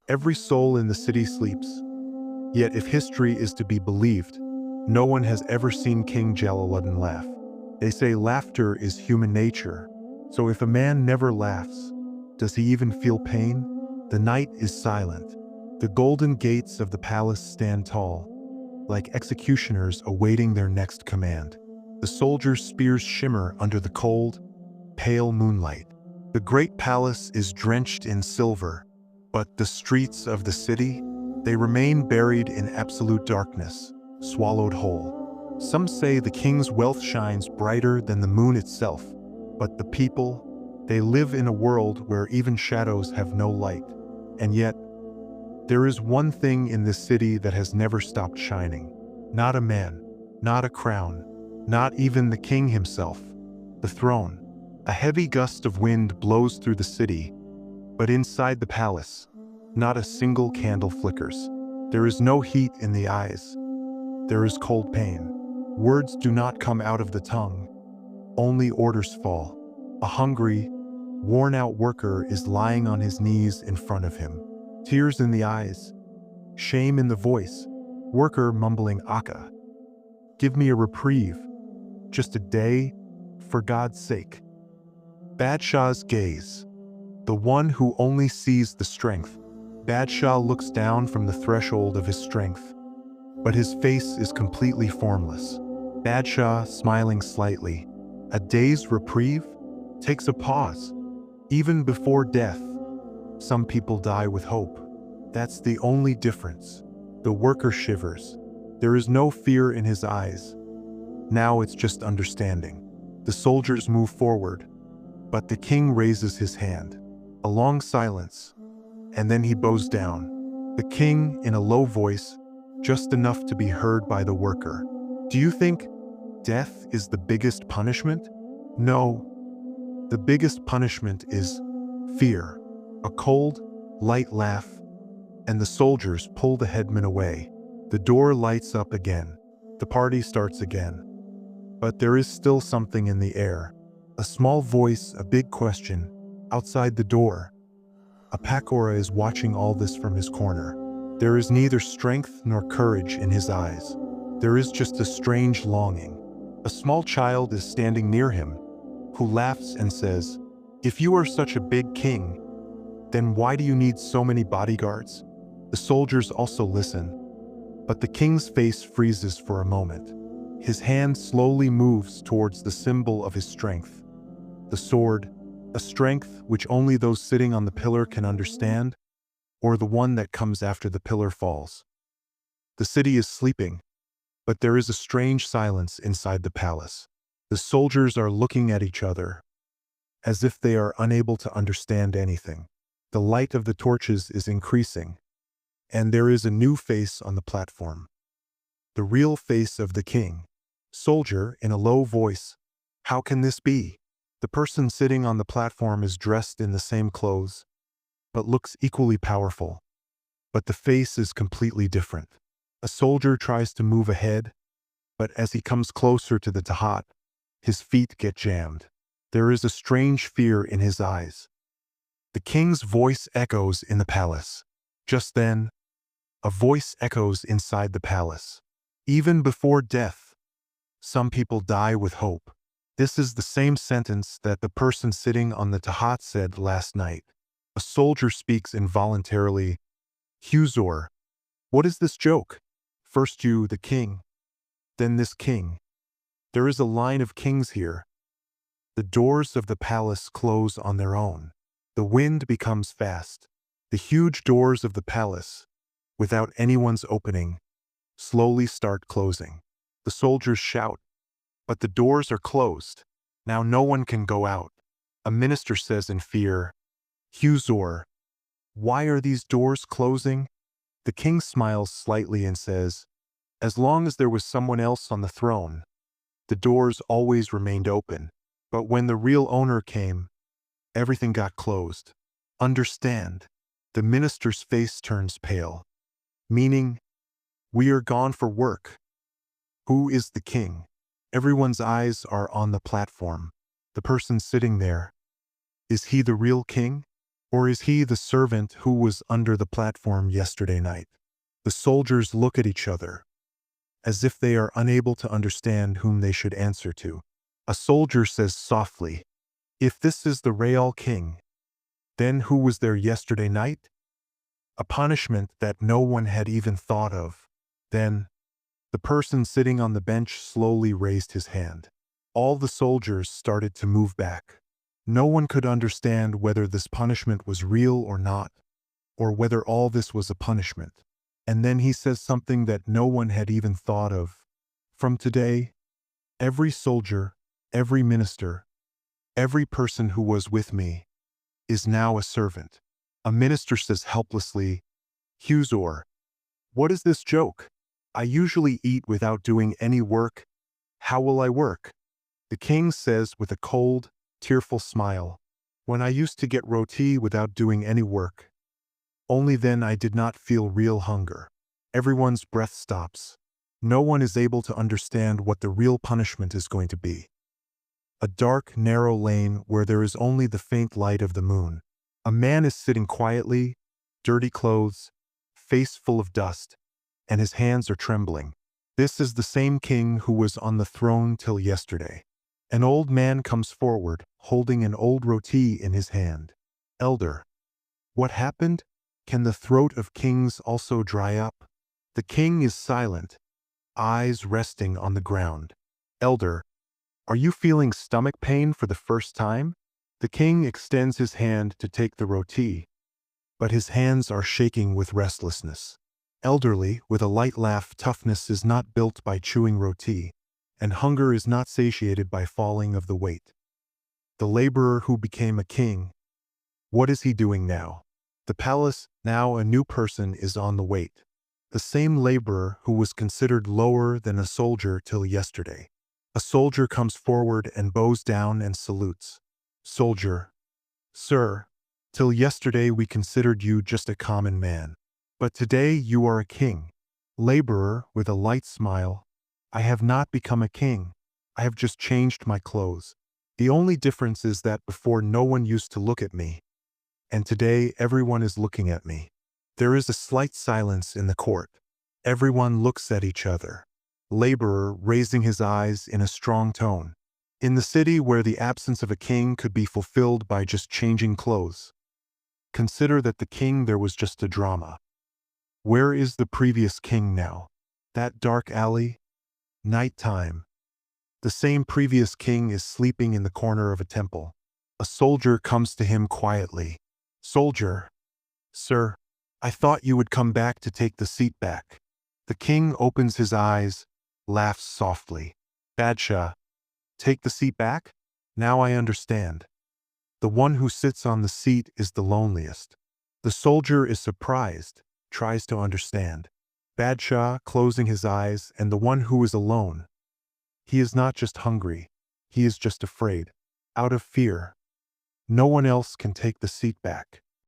Every soul in the city sleeps. Yet if history is to be believed, no one has ever seen King Jalaluddin laugh. They say laughter is human nature. So if a man never laughs, does he even feel pain? The night is silent. The golden gates of the palace stand tall, like executioners awaiting their next command. The soldiers' spears shimmer under the cold, pale moonlight. The great palace is drenched in silver, but the streets of the city, they remain buried in absolute darkness, swallowed whole. Some say the king's wealth shines brighter than the moon itself, but the people, they live in a world where even shadows have no light. And yet, there is one thing in this city that has never stopped shining. Not a man, not a crown, not even the king himself. The throne. A heavy gust of wind blows through the city, but inside the palace, not a single candle flickers. There is no heat in the eyes. There is cold pain. Words do not come out of the tongue. Only orders fall. A hungry, worn-out worker is lying on his knees in front of him. Tears in the eyes, shame in the voice. Worker mumbling Akka. Give me a reprieve. Just a day, for God's sake. Badshah's gaze. The one who only sees the strength. Badshah looks down from the threshold of his strength, but his face is completely formless. Badshah, smiling slightly. A day's reprieve? Takes a pause. Even before death, some people die with hope. That's the only difference. The worker shivers. There is no fear in his eyes. Now it's just understanding. The soldiers move forward, but the king raises his hand. A long silence, and then he bows down. The king, in a low voice, just enough to be heard by the worker. Do you think death is the biggest punishment? No. The biggest punishment is fear. A cold, light laugh, and the soldiers pull the headman away. The door lights up again. The party starts again. But there is still something in the air. A small voice, a big question. Outside the door, a Pakora is watching all this from his corner. There is neither strength nor courage in his eyes. There is just a strange longing. A small child is standing near him, who laughs and says, "If you are such a big king, then why do you need so many bodyguards?" The soldiers also listen, but the king's face freezes for a moment. His hand slowly moves towards the symbol of his strength. The sword, a strength which only those sitting on the pillar can understand, or the one that comes after the pillar falls. The city is sleeping, but there is a strange silence inside the palace. The soldiers are looking at each other, as if they are unable to understand anything. The light of the torches is increasing, and there is a new face on the platform. The real face of the king. Soldier, in a low voice, "How can this be?" The person sitting on the platform is dressed in the same clothes, but looks equally powerful. But the face is completely different. A soldier tries to move ahead, but as he comes closer to the Tahat, his feet get jammed. There is a strange fear in his eyes. The king's voice echoes in the palace. Just then, a voice echoes inside the palace. Even before death, some people die with hope. This is the same sentence that the person sitting on the Tahat said last night. A soldier speaks involuntarily. "Huzur, what is this joke? First you, the king, then this king. There is a line of kings here." The doors of the palace close on their own. The wind becomes fast. The huge doors of the palace, without anyone's opening, slowly start closing. The soldiers shout, but the doors are closed. Now no one can go out. A minister says in fear, "Huzur, why are these doors closing?" The king smiles slightly and says, "As long as there was someone else on the throne, the doors always remained open. But when the real owner came, everything got closed. Understand?" The minister's face turns pale. Meaning, we are gone for work. Who is the king? Everyone's eyes are on the platform. The person sitting there. Is he the real king? Or is he the servant who was under the platform yesterday night? The soldiers look at each other, as if they are unable to understand whom they should answer to. A soldier says softly, "If this is the real king, then who was there yesterday night?" A punishment that no one had even thought of. Then, the person sitting on the bench slowly raised his hand. All the soldiers started to move back. No one could understand whether this punishment was real or not, or whether all this was a punishment. And then he says something that no one had even thought of. "From today, every soldier, every minister, every person who was with me, is now a servant." A minister says helplessly, "Huzor, what is this joke? I usually eat without doing any work. How will I work?" The king says with a cold, tearful smile, "When I used to get roti without doing any work, only then I did not feel real hunger." Everyone's breath stops. No one is able to understand what the real punishment is going to be. A dark, narrow lane where there is only the faint light of the moon. A man is sitting quietly, dirty clothes, face full of dust, and his hands are trembling. This is the same king who was on the throne till yesterday. An old man comes forward, holding an old roti in his hand. "Elder, what happened? Can the throat of kings also dry up?" The king is silent, eyes resting on the ground. "Elder, are you feeling stomach pain for the first time?" The king extends his hand to take the roti, but his hands are shaking with restlessness. Elderly, with a light laugh, toughness is not built by chewing roti, and hunger is not satiated by falling of the weight. The laborer who became a king, what is he doing now? The palace, now a new person, is on the wait. The same laborer who was considered lower than a soldier till yesterday. A soldier comes forward and bows down and salutes. Soldier, "Sir, till yesterday we considered you just a common man. But today you are a king." Laborer, with a light smile, "I have not become a king. I have just changed my clothes. The only difference is that before no one used to look at me, and today everyone is looking at me." There is a slight silence in the court. Everyone looks at each other. Laborer, raising his eyes in a strong tone. "In the city where the absence of a king could be fulfilled by just changing clothes, consider that the king there was just a drama. Where is the previous king now? That dark alley? Nighttime. The same previous king is sleeping in the corner of a temple. A soldier comes to him quietly. Soldier, "Sir, I thought you would come back to take the seat back." The king opens his eyes, laughs softly. "Badshah, take the seat back? Now I understand. The one who sits on the seat is the loneliest." The soldier is surprised, tries to understand. Badshah, closing his eyes, and the one who is alone. He is not just hungry, he is just afraid. Out of fear. No one else can take the seat back.